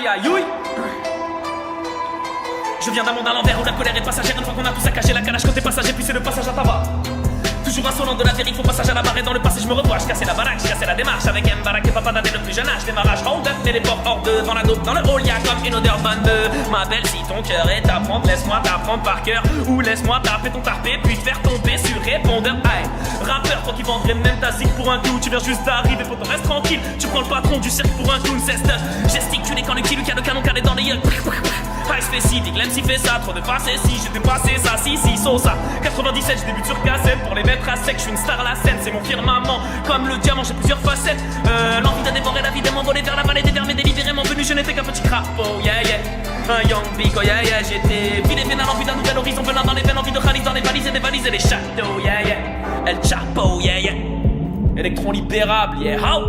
Aïe aïe ouïe. Je viens d'un monde à l'envers où la colère est passagère. Une fois qu'on a tout saccagé, la calage côté passager, puis c'est le passage à tabac. Toujours insolent de la vérif au passage à la barre. Et dans le passé je me revois, je cassais la baraque, je cassais la démarche. Avec Mbarak et Papa Dadé le plus jeune âge. Démarrage, hold up, téléport hors devant la dope. Dans le hall y'a comme une odeur bonne de ma belle, si ton cœur est à prendre, laisse-moi t'apprendre par cœur. Ou laisse-moi taper ton tarpé, puis te faire tomber sur répondeur. Aïe, rappeur, toi qui vendrais même ta zig pour un clou. Tu viens juste d'arriver, faut t'en reste tranquille. Tu prends le patron du cirque pour un clown, c'est gesticulé quand le kill, qui a le canon calé dans les yeux. High spécifique, l'MC fait ça, trop de passé, si j'ai dépassé ça, si, ça 97, je débute sur cassette pour les mettre à sec, je suis une star à la scène, c'est mon firmament. Comme le diamant, j'ai plusieurs facettes. L'envie de dévorer la vie, de m'envoler vers la vallée des termes et délibérément venu, je n'étais qu'un petit crapaud, yeah yeah. Un young big, oh yeah yeah, j'étais vide et vénal, envie d'un nouvel horizon, venant dans les veines, envie de Khalis dans les valises et des valises et des châteaux, yeah yeah. El Chapo, yeah yeah. Électron libérable, yeah how.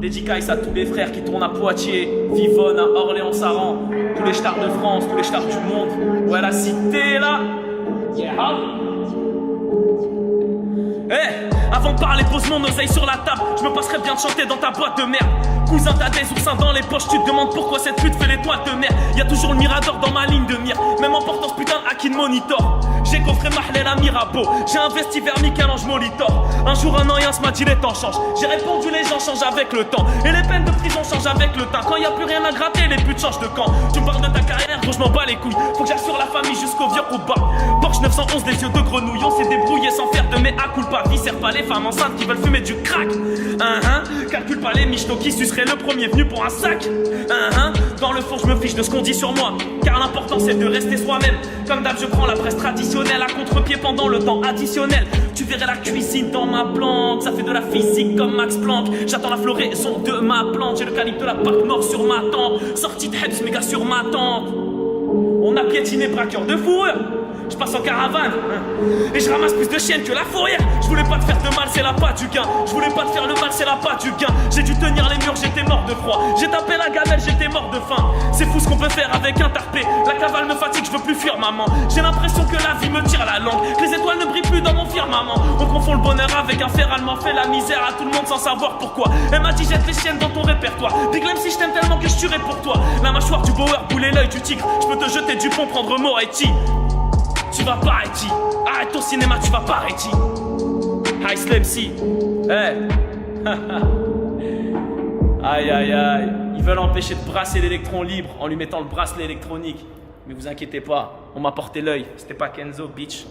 Dédicace à tous les frères qui tournent à Poitiers, Vivonne, à Orléans-Saran, tous les stars de France, tous les stars du monde. Ouais, la cité là. Yeah. Hey, avant de parler, pose mon oseille sur la table. Je me passerais bien de chanter dans ta boîte de merde. Cousin, t'as des oursins dans les poches, tu te demandes pourquoi cette pute fait l'étoile de mer. Y'a toujours le mirador dans ma ligne de mire, même en portant ce putain de Akin Monitor. J'ai coffré Mahlel à Mirabeau, j'ai investi vers Michel-Ange Molitor. Un jour un an et un m'a dit les temps changent. J'ai répondu les gens changent avec le temps. Et les peines de prison changent avec le temps. Quand y a plus rien à gratter, les putes changent de camp. Tu me parles de ta carrière, gros je m'en bats les couilles. Faut que j'assure la famille jusqu'au vieux au bas. Porsche 911, des yeux de grenouille. On s'est débrouillé sans faire de mea culpa. Viscère pas les femmes enceintes qui veulent fumer du crack. Calcule pas les michtos qui suceraient le premier venu pour un sac. Dans le fond je me fiche de ce qu'on dit sur moi, car l'important c'est de rester soi-même. Comme d'hab je prends la presse traditionnelle à contre-pied pendant le temps additionnel. Tu verrais la cuisine dans ma planque, ça fait de la physique comme Max Planck. J'attends la floraison de ma plante, j'ai le calibre de la Parc Nord sur ma tempe. Sortie de Hebs méga sur ma tente. On a piétiné braqueur de fourrure. Je passe en caravane et je ramasse plus de chiennes que la fourrière. Je voulais pas te faire de mal, c'est la patte du gain. Je voulais pas te faire le mal, c'est la patte du gain. J'ai dû tenir les murs, j'étais mort de froid. J'ai tapé la gamelle, j'étais mort de faim. C'est fou ce qu'on peut faire avec un tarpé. La cavale me fatigue, je veux plus fuir maman. J'ai l'impression que la vie me tire la langue, que les étoiles ne brillent plus dans mon firmament. On confond le bonheur avec un fer allemand, fait la misère à tout le monde sans savoir pourquoi. Elle m'a dit jette les chiennes dans ton répertoire. Dis-le si je t'aime tellement que je tuerai pour toi. La mâchoire du boer, bouler l'œil du tigre. Je peux te jeter du pont, prendre Moretti. Tu vas pas Haïti, arrête ton cinéma, tu vas pas Haïti. Hi Slim C, hey. Aïe aïe aïe, ils veulent empêcher de brasser l'électron libre en lui mettant le bracelet électronique. Mais vous inquiétez pas, on m'a porté l'œil, c'était pas Kenzo, bitch.